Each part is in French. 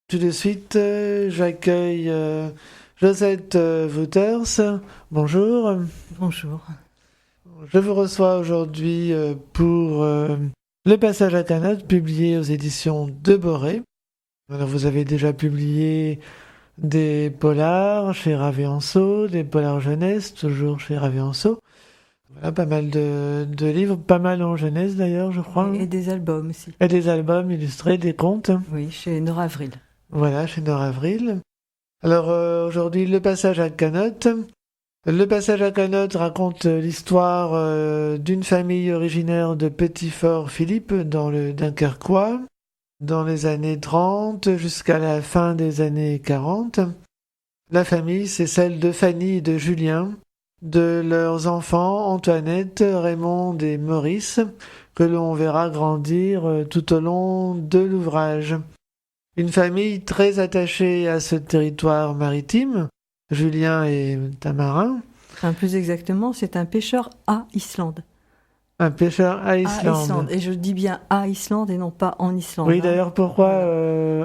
Tout de suite, j'accueille Josette Wouters. Bonjour. Bonjour. Je vous reçois aujourd'hui pour Le Passage à Canot, publié aux éditions de Boré. Alors, vous avez déjà publié des polars chez Raveanceau, des polars jeunesse, toujours chez Raveanceau. Voilà, pas mal de livres, pas mal en jeunesse d'ailleurs, je crois. Et des albums aussi. Et des albums illustrés, des contes. Oui, chez Nord Avril. Voilà, chez Nord Avril. Alors aujourd'hui, Le Passage à Canot. Le Passage à Canot raconte l'histoire d'une famille originaire de Petit-Fort-Philippe dans le Dunkerquois, dans les années 30 jusqu'à la fin des années 40. La famille, c'est celle de Fanny et de Julien, de leurs enfants Antoinette, Raymond et Maurice, que l'on verra grandir tout au long de l'ouvrage. Une famille très attachée à ce territoire maritime. Julien est un marin. Enfin, plus exactement, c'est un pêcheur à Islande. Un pêcheur à Islande. Et je dis bien à Islande et non pas en Islande. Oui, d'ailleurs, pourquoi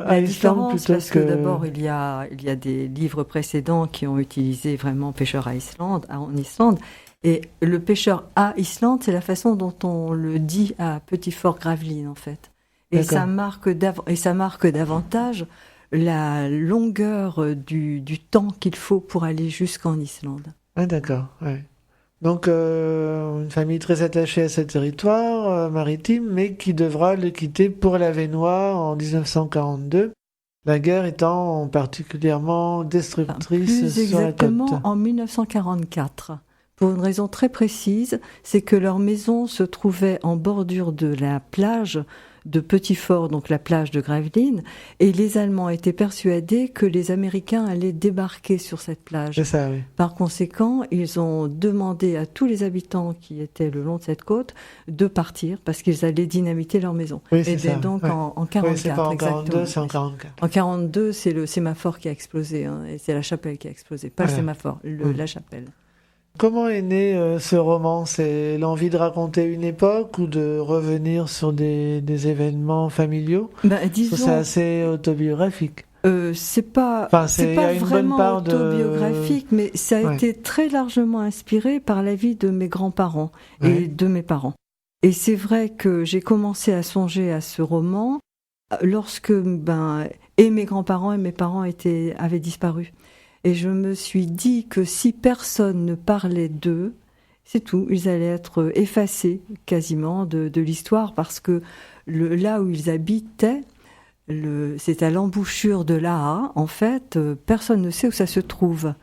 à Islande plutôt parce que d'abord, il y a des livres précédents qui ont utilisé vraiment pêcheur à Islande, en Islande. Et le pêcheur à Islande, c'est la façon dont on le dit à Petit-Fort-Gravelines, en fait. Et ça marque davantage la longueur du temps qu'il faut pour aller jusqu'en Islande. Ah, d'accord, ouais. Donc, une famille très attachée à ce territoire maritime, mais qui devra le quitter pour l'Avesnois en 1942, la guerre étant particulièrement destructrice plus sur la côte. exactement en 1944. Pour une raison très précise, c'est que leur maison se trouvait en bordure de la plage de Petit-Fort, donc la plage de Gravelines, et les Allemands étaient persuadés que les Américains allaient débarquer sur cette plage. C'est ça, oui. Par conséquent, ils ont demandé à tous les habitants qui étaient le long de cette côte de partir parce qu'ils allaient dynamiter leur maison. Oui, c'est et ça. donc ouais. en 44, oui, c'est pas en 42, exactement. c'est en 44. En 42, c'est le sémaphore qui a explosé, hein, et c'est la chapelle qui a explosé, pas le sémaphore, la chapelle. Comment est né ce roman? C'est l'envie de raconter une époque ou de revenir sur des événements familiaux? Disons, c'est assez autobiographique. C'est pas vraiment autobiographique, mais ça a été très largement inspiré par la vie de mes grands-parents et de mes parents. Et c'est vrai que j'ai commencé à songer à ce roman lorsque et mes grands-parents et mes parents avaient disparu. Et je me suis dit que si personne ne parlait d'eux, c'est tout, ils allaient être effacés quasiment de l'histoire parce que là où ils habitaient, c'est à l'embouchure de l'Aa, en fait, personne ne sait où ça se trouve.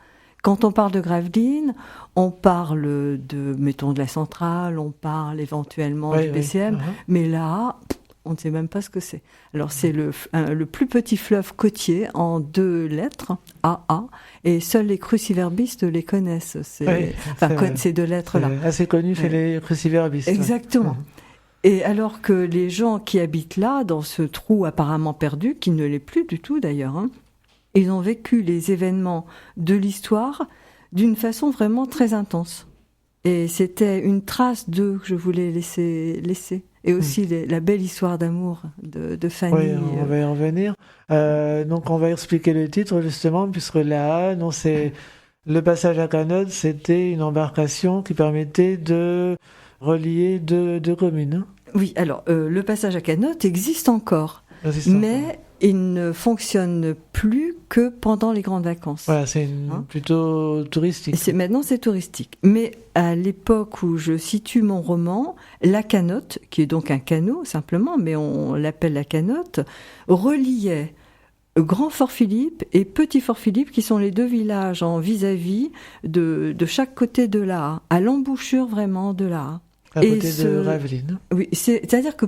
Quand on parle de Gravelines, on parle mettons, de la centrale, on parle éventuellement du PCM, mais l'Aa, on ne sait même pas ce que c'est. Alors c'est le plus petit fleuve côtier en 2 lettres, AA, et seuls les cruciverbistes les connaissent. Ces 2 lettres-là. C'est assez connu chez les cruciverbistes. Exactement. Et alors que les gens qui habitent là, dans ce trou apparemment perdu, qui ne l'est plus du tout d'ailleurs, ils ont vécu les événements de l'histoire d'une façon vraiment très intense. Et c'était une trace d'eux que je voulais laisser. Et aussi la belle histoire d'amour de Fanny. Oui, on va y revenir. Donc on va expliquer le titre justement, puisque là, c'est le passage à Canot, c'était une embarcation qui permettait de relier deux communes. Oui, alors le passage à Canot existe encore, mais il ne fonctionne plus que pendant les grandes vacances. Voilà, c'est plutôt touristique. Maintenant, c'est touristique. Mais à l'époque où je situe mon roman, la canotte, qui est donc un canot simplement, mais on l'appelle la canotte, reliait Grand Fort-Philippe et Petit Fort-Philippe, qui sont les 2 villages en vis-à-vis de chaque côté de l'Aa, à l'embouchure vraiment de l'Aa. À côté de Gravelines. Oui, c'est-à-dire que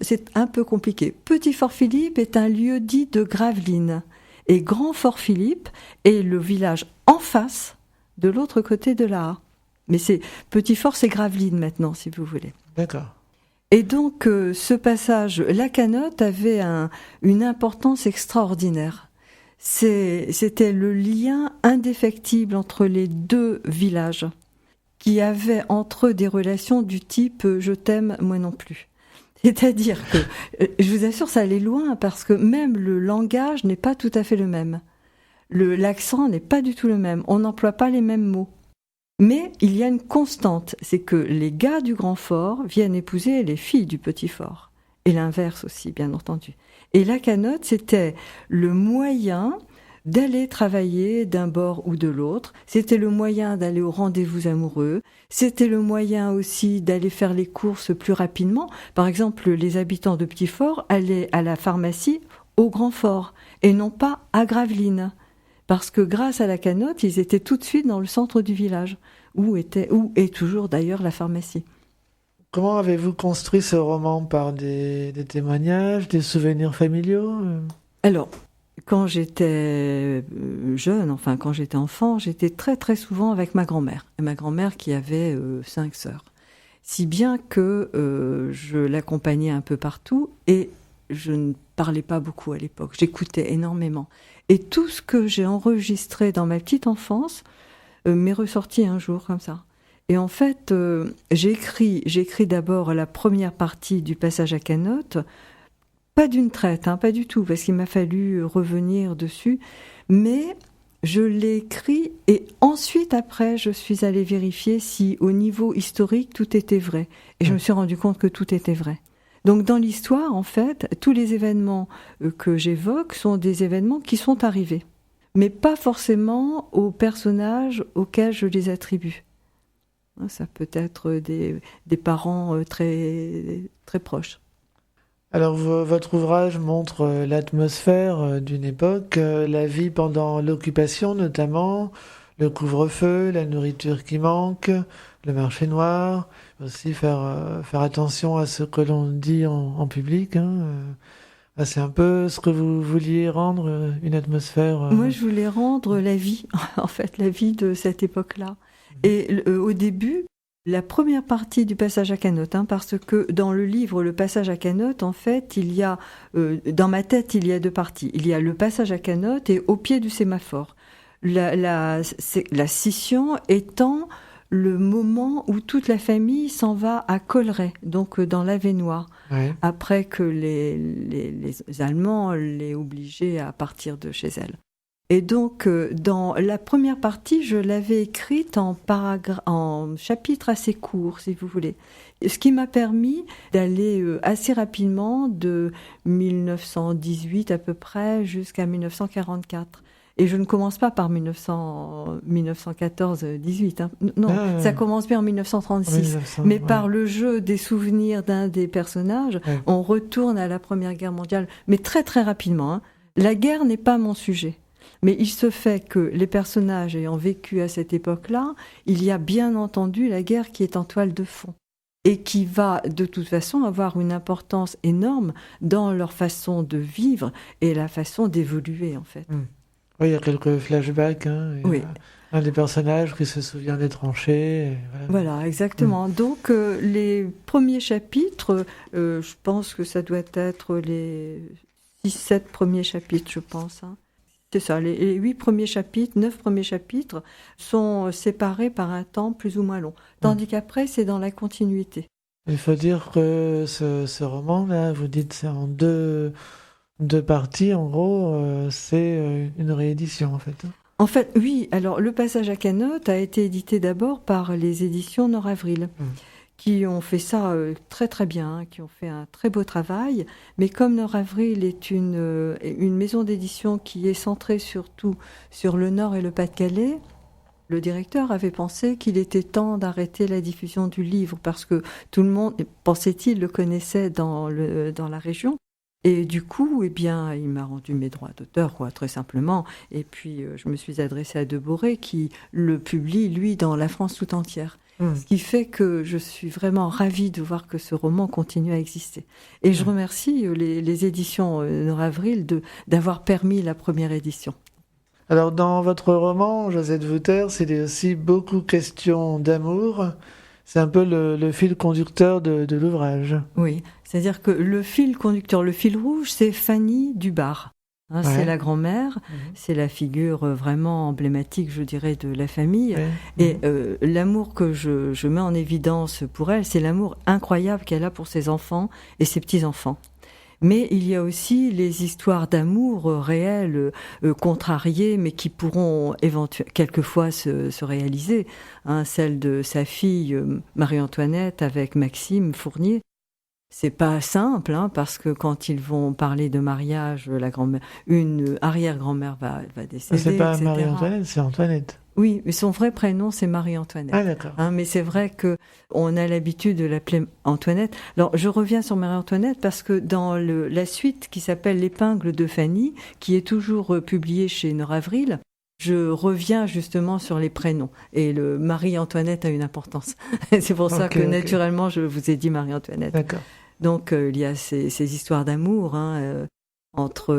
c'est un peu compliqué. Petit Fort-Philippe est un lieu dit de Gravelines. Et Grand Fort-Philippe est le village en face, de l'autre côté de l'Aa. Mais Petit Fort, c'est Gravelines maintenant, si vous voulez. D'accord. Et donc, ce passage, la canotte avait une importance extraordinaire. C'était le lien indéfectible entre les 2 villages, qui avaient entre eux des relations du type « je t'aime, moi non plus ». C'est-à-dire que, je vous assure, ça allait loin, parce que même le langage n'est pas tout à fait le même. L'accent n'est pas du tout le même. On n'emploie pas les mêmes mots. Mais il y a une constante, c'est que les gars du Grand Fort viennent épouser les filles du Petit Fort. Et l'inverse aussi, bien entendu. Et la canotte, c'était le moyen d'aller travailler d'un bord ou de l'autre. C'était le moyen d'aller au rendez-vous amoureux. C'était le moyen aussi d'aller faire les courses plus rapidement. Par exemple, les habitants de Petit Fort allaient à la pharmacie au Grand Fort et non pas à Gravelines. Parce que grâce à la canotte, ils étaient tout de suite dans le centre du village, où est toujours d'ailleurs la pharmacie. Comment avez-vous construit ce roman? Par des témoignages, des souvenirs familiaux? Alors, quand j'étais jeune, quand j'étais enfant, j'étais très très souvent avec ma grand-mère. Et ma grand-mère qui avait 5 sœurs. Si bien que je l'accompagnais un peu partout et je ne parlais pas beaucoup à l'époque. J'écoutais énormément. Et tout ce que j'ai enregistré dans ma petite enfance m'est ressorti un jour comme ça. Et en fait, j'ai écrit d'abord la première partie du passage à canotte, pas d'une traite, pas du tout, parce qu'il m'a fallu revenir dessus, mais je l'ai écrit et ensuite, après, je suis allée vérifier si au niveau historique, tout était vrai. Et je me suis rendu compte que tout était vrai. Donc dans l'histoire, en fait, tous les événements que j'évoque sont des événements qui sont arrivés, mais pas forcément aux personnages auxquels je les attribue. Ça peut être des parents très, très proches. Alors votre ouvrage montre l'atmosphère d'une époque, la vie pendant l'occupation notamment, le couvre-feu, la nourriture qui manque, le marché noir, aussi faire attention à ce que l'on dit en public. C'est un peu ce que vous vouliez rendre, une atmosphère... Moi, je voulais rendre la vie, en fait, la vie de cette époque-là. Et au début, la première partie du passage à canotte, parce que dans le livre, le passage à canotte, en fait, il y a, dans ma tête, il y a 2 parties. Il y a le passage à canotte et au pied du sémaphore. La scission étant le moment où toute la famille s'en va à Colleray, donc dans l'Avesnois, après que les Allemands l'aient obligée à partir de chez elle. Et donc, dans la première partie, je l'avais écrite en chapitres assez courts, si vous voulez. Ce qui m'a permis d'aller assez rapidement de 1918 à peu près jusqu'à 1944. Et je ne commence pas par 1914-18. Non, ça commence bien en 1936. Mais par le jeu des souvenirs d'un des personnages, on retourne à la Première Guerre mondiale, mais très très rapidement. La guerre n'est pas mon sujet. Mais il se fait que les personnages ayant vécu à cette époque-là, il y a bien entendu la guerre qui est en toile de fond et qui va de toute façon avoir une importance énorme dans leur façon de vivre et la façon d'évoluer en fait. Oui, il y a quelques flashbacks. Oui. Un des personnages qui se souvient des tranchées. Voilà, exactement. Donc les premiers chapitres, je pense que ça doit être les 6-7 premiers chapitres, je pense. C'est ça, les 8 premiers chapitres, 9 premiers chapitres sont séparés par un temps plus ou moins long. Tandis qu'après, c'est dans la continuité. Il faut dire que ce roman-là, vous dites c'est en deux parties, en gros, c'est une réédition en fait. En fait, oui. Alors, le passage à canotte a été édité d'abord par les éditions Nord Avril. Qui ont fait ça très très bien, qui ont fait un très beau travail. Mais comme Nord Avril est une maison d'édition qui est centrée surtout sur le Nord et le Pas-de-Calais, le directeur avait pensé qu'il était temps d'arrêter la diffusion du livre parce que tout le monde, pensait-il, le connaissait dans la région. Et du coup, il m'a rendu mes droits d'auteur, très simplement. Et puis, je me suis adressée à Deboré qui le publie, lui, dans la France tout entière. Ce qui fait que je suis vraiment ravie de voir que ce roman continue à exister. Et je remercie les éditions Nord Avril d'avoir permis la première édition. Alors, dans votre roman, Josette Wouter, c'est aussi beaucoup question d'amour. C'est un peu le fil conducteur de l'ouvrage. Oui, c'est-à-dire que le fil conducteur, le fil rouge, c'est Fanny Dubar. C'est la grand-mère, c'est la figure vraiment emblématique, je dirais, de la famille. Et l'amour que je mets en évidence pour elle, c'est l'amour incroyable qu'elle a pour ses enfants et ses petits-enfants. Mais il y a aussi les histoires d'amour réelles, contrariées, mais qui pourront quelquefois se réaliser. Celle de sa fille Marie-Antoinette avec Maxime Fournier. C'est pas simple, parce que quand ils vont parler de mariage, une arrière-grand-mère va décéder. C'est pas Marie-Antoinette, c'est Antoinette. Oui, mais son vrai prénom, c'est Marie-Antoinette. Ah, d'accord. Mais c'est vrai qu'on a l'habitude de l'appeler Antoinette. Alors, je reviens sur Marie-Antoinette parce que dans la suite qui s'appelle L'épingle de Fanny, qui est toujours publiée chez Noravril, je reviens justement sur les prénoms. Et le Marie-Antoinette a une importance. C'est pour ça que naturellement, je vous ai dit Marie-Antoinette. D'accord. Donc, il y a ces histoires d'amour entre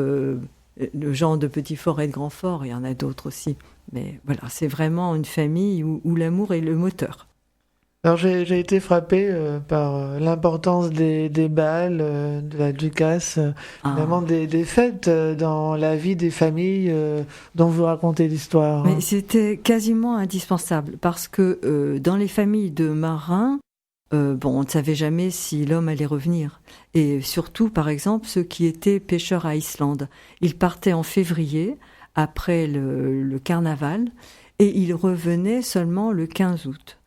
le genre de Petit-Fort et de Grand-Fort. Il y en a d'autres aussi. Mais voilà, c'est vraiment une famille où l'amour est le moteur. Alors, j'ai été frappé par l'importance des bals, de la ducasse, vraiment des fêtes dans la vie des familles dont vous racontez l'histoire. Mais c'était quasiment indispensable parce que dans les familles de marins, on ne savait jamais si l'homme allait revenir. Et surtout, par exemple, ceux qui étaient pêcheurs à Islande. Ils partaient en février, après le carnaval, et ils revenaient seulement le 15 août.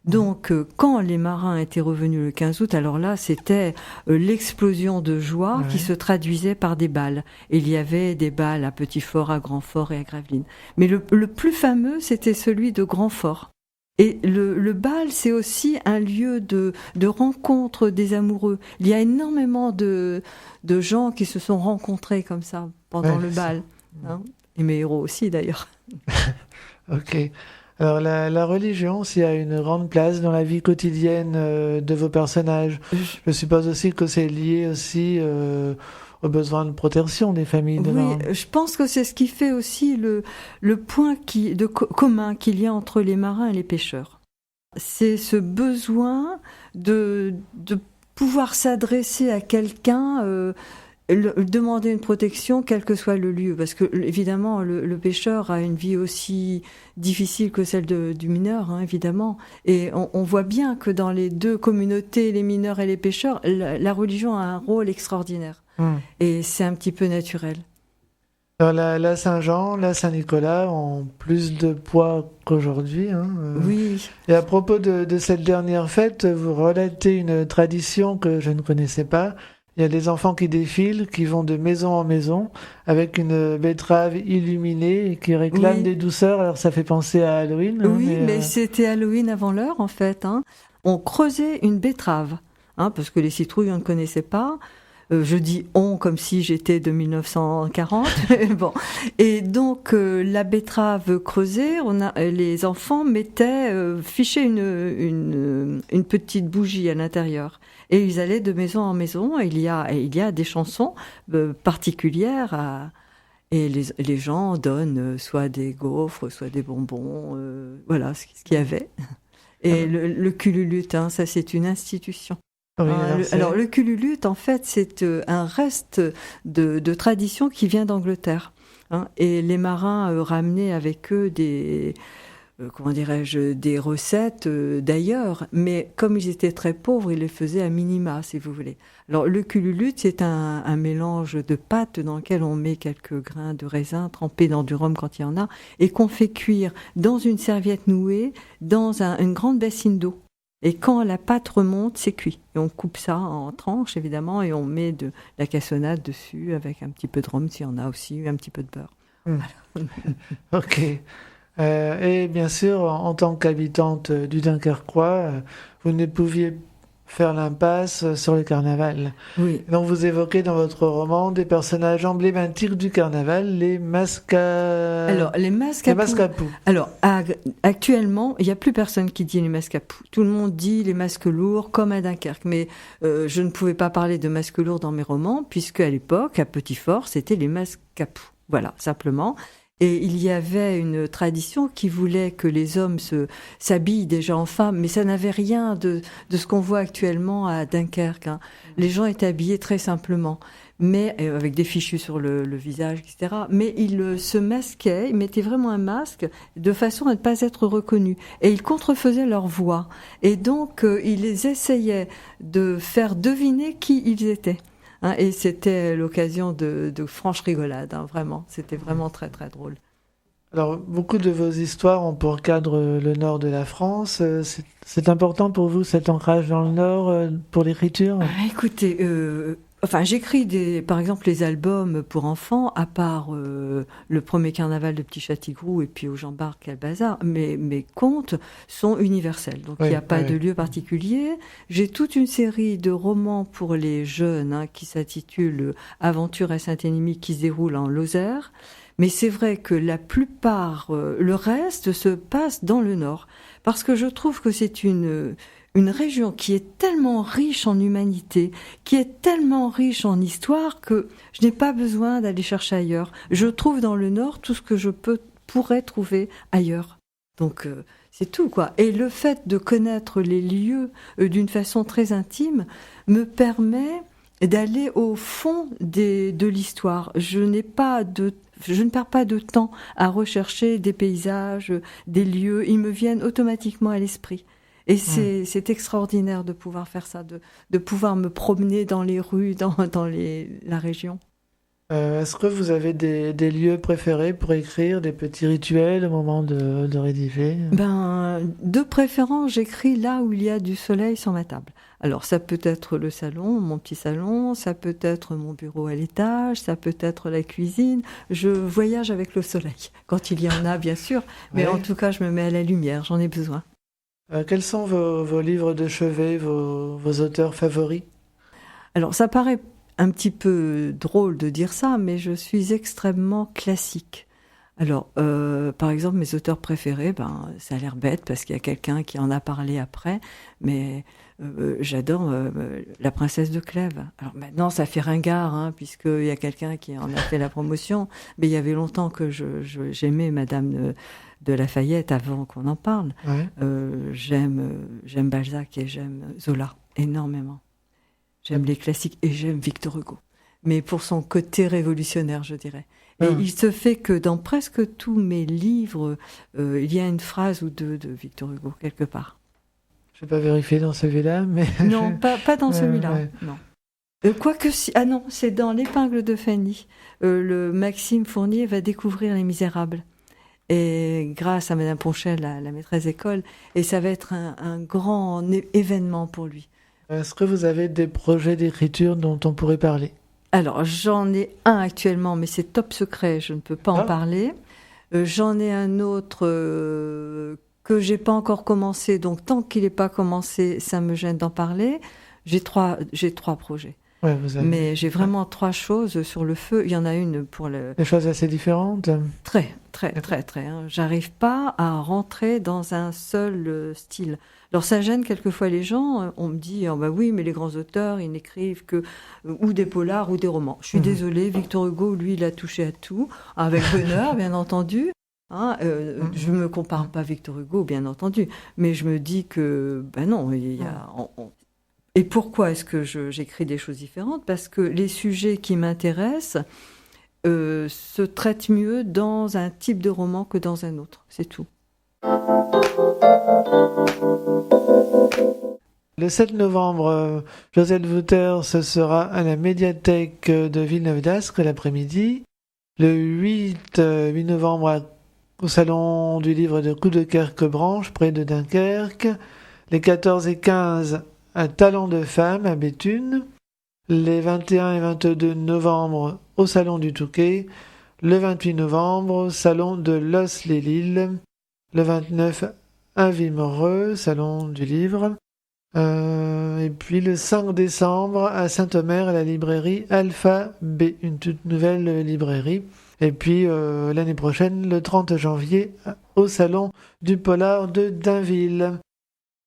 Donc, quand les marins étaient revenus le 15 août, alors là, c'était l'explosion de joie qui se traduisait par des bals. Et il y avait des bals à Petit-Fort, à Grand-Fort et à Gravelines. Mais le plus fameux, c'était celui de Grand-Fort. Et le bal, c'est aussi un lieu de rencontre des amoureux. Il y a énormément de gens qui se sont rencontrés comme ça pendant le bal. Et mes héros aussi, d'ailleurs. Ok. Alors, la religion aussi a une grande place dans la vie quotidienne de vos personnages. Je suppose aussi que c'est lié aussi aux besoins de protection des familles de marins. Oui, je pense que c'est ce qui fait aussi le point commun qu'il y a entre les marins et les pêcheurs. C'est ce besoin de pouvoir s'adresser à quelqu'un, demander une protection, quel que soit le lieu. Parce que, évidemment, le pêcheur a une vie aussi difficile que celle du mineur, évidemment. Et on voit bien que dans les deux communautés, les mineurs et les pêcheurs, la religion a un rôle extraordinaire. Et c'est un petit peu naturel. Alors la Saint-Jean, la Saint-Nicolas ont plus de poids qu'aujourd'hui. Oui. Et à propos de cette dernière fête, vous relatez une tradition que je ne connaissais pas. Il y a des enfants qui défilent, qui vont de maison en maison, avec une betterave illuminée et qui réclament des douceurs. Alors ça fait penser à Halloween. Oui, mais c'était Halloween avant l'heure, en fait. On creusait une betterave, parce que les citrouilles, on ne connaissait pas. Je dis on comme si j'étais de 1940. Bon. Et donc, la betterave creusée, les enfants fichaient une petite bougie à l'intérieur. Et ils allaient de maison en maison. Et il y a des chansons particulières et les gens donnent soit des gaufres, soit des bonbons. Voilà ce qu'il y avait. Et le cululute, ça c'est une institution. Oui, alors le cululute, en fait, c'est un reste de tradition qui vient d'Angleterre. Et les marins ramenaient avec eux des recettes d'ailleurs. Mais comme ils étaient très pauvres, ils les faisaient à minima, si vous voulez. Alors le cululute, c'est un mélange de pâte dans lequel on met quelques grains de raisin trempés dans du rhum quand il y en a, et qu'on fait cuire dans une serviette nouée, dans une grande bassine d'eau. Et quand la pâte remonte, c'est cuit. Et on coupe ça en tranches, évidemment, et on met de la cassonade dessus avec un petit peu de rhum, s'il y en a aussi, un petit peu de beurre. Voilà. Ok. Et bien sûr, en tant qu'habitante du Dunkerquois, vous ne pouviez faire l'impasse sur le carnaval. Oui. Donc vous évoquez dans votre roman des personnages emblématiques du carnaval, les mascapous. Alors, les mascapous. Alors, actuellement, il n'y a plus personne qui dit les mascapous. Tout le monde dit les masques lourds, comme à Dunkerque. Mais je ne pouvais pas parler de masques lourds dans mes romans, puisque à l'époque, à Petit-Fort, c'était les mascapous. Voilà, simplement. Et il y avait une tradition qui voulait que les hommes s'habillent déjà en femmes, mais ça n'avait rien de ce qu'on voit actuellement à Dunkerque. Les gens étaient habillés très simplement. mais avec des fichus sur le visage, etc. Mais ils se masquaient, ils mettaient vraiment un masque de façon à ne pas être reconnus. Et ils contrefaisaient leur voix. Et donc, ils essayaient de faire deviner qui ils étaient. Hein, et c'était l'occasion de franches rigolades, hein, vraiment. C'était vraiment très, très drôle. Alors, beaucoup de vos histoires ont pour cadre le nord de la France. C'est important pour vous, cet ancrage dans le nord, pour l'écriture ? Écoutez, j'écris par exemple les albums pour enfants, à part le premier carnaval de Petit Châtigrou et puis au Jean Bart, quel bazar. Mes contes sont universels, donc il n'y a pas de lieu particulier. J'ai toute une série de romans pour les jeunes, hein, qui s'intitule Aventure à Saint-Énimie, qui se déroule en Lozère. Mais c'est vrai que la plupart, le reste se passe dans le Nord, parce que je trouve que c'est une région qui est tellement riche en humanité, qui est tellement riche en histoire, que je n'ai pas besoin d'aller chercher ailleurs. Je trouve dans le Nord tout ce que je pourrais trouver ailleurs. Donc c'est tout, quoi. Et le fait de connaître les lieux d'une façon très intime me permet d'aller au fond de l'histoire. Je ne perds pas de temps à rechercher des paysages, des lieux. Ils me viennent automatiquement à l'esprit. Et c'est extraordinaire de pouvoir faire ça, de pouvoir me promener dans les rues, dans la région. Est-ce que vous avez des lieux préférés pour écrire, des petits rituels au moment de rédiger ? De préférence, j'écris là où il y a du soleil sur ma table. Alors, ça peut être le salon, mon petit salon, ça peut être mon bureau à l'étage, ça peut être la cuisine. Je voyage avec le soleil, quand il y en a, bien sûr. Mais en tout cas, je me mets à la lumière, j'en ai besoin. Quels sont vos livres de chevet, vos auteurs favoris ? Alors, ça paraît un petit peu drôle de dire ça, mais je suis extrêmement classique. Alors, par exemple, mes auteurs préférés, ça a l'air bête parce qu'il y a quelqu'un qui en a parlé après, mais j'adore La Princesse de Clèves. Alors maintenant, ça fait ringard, hein, puisqu'il y a quelqu'un qui en a fait la promotion, mais il y avait longtemps que j'aimais Madame de Lafayette avant qu'on en parle. Ouais. J'aime Balzac et j'aime Zola énormément. J'aime les classiques et j'aime Victor Hugo. Mais pour son côté révolutionnaire, je dirais. Et il se fait que dans presque tous mes livres, il y a une phrase ou deux de Victor Hugo, quelque part. Je ne vais pas vérifier dans celui-là, mais... Non, pas dans celui-là, non. Quoique si... Ah non, c'est dans L'Épingle de Fanny. Le Maxime Fournier va découvrir Les Misérables. Et grâce à Madame Ponchel, la maîtresse d'école, et ça va être un grand événement pour lui. Est-ce que vous avez des projets d'écriture dont on pourrait parler ? Alors, j'en ai un actuellement, mais c'est top secret, je ne peux pas en parler. J'en ai un autre que j'ai pas encore commencé, donc tant qu'il n'est pas commencé, ça me gêne d'en parler. J'ai trois projets. Ouais, vous avez... Mais j'ai vraiment trois choses sur le feu. Il y en a une pour le... Des choses assez différentes ? Très. Hein. J'arrive pas à rentrer dans un seul style. Alors ça gêne quelquefois les gens. On me dit, oui, mais les grands auteurs, ils n'écrivent que ou des polars ou des romans. Je suis désolée, Victor Hugo, lui, il a touché à tout, avec bonheur, bien entendu. Hein, je me compare pas à Victor Hugo, bien entendu, mais je me dis que, non, il y a... Et pourquoi est-ce que j'écris des choses différentes ? Parce que les sujets qui m'intéressent se traitent mieux dans un type de roman que dans un autre, c'est tout. Le 7 novembre, Josette Wouters sera à la médiathèque de Villeneuve-d'Ascq l'après-midi. Le 8 novembre, au Salon du Livre de Coudekerque-Branche, près de Dunkerque. Les 14 et 15 à Talent de Femme à Béthune. Les 21 et 22 novembre au Salon du Touquet. Le 28 novembre au Salon de Los-les-Lilles. Le 29 à Vimereux, Salon du Livre. Et puis le 5 décembre à Saint-Omer à la librairie Alpha B, une toute nouvelle librairie. Et puis l'année prochaine, le 30 janvier, au Salon du Polar de Dainville.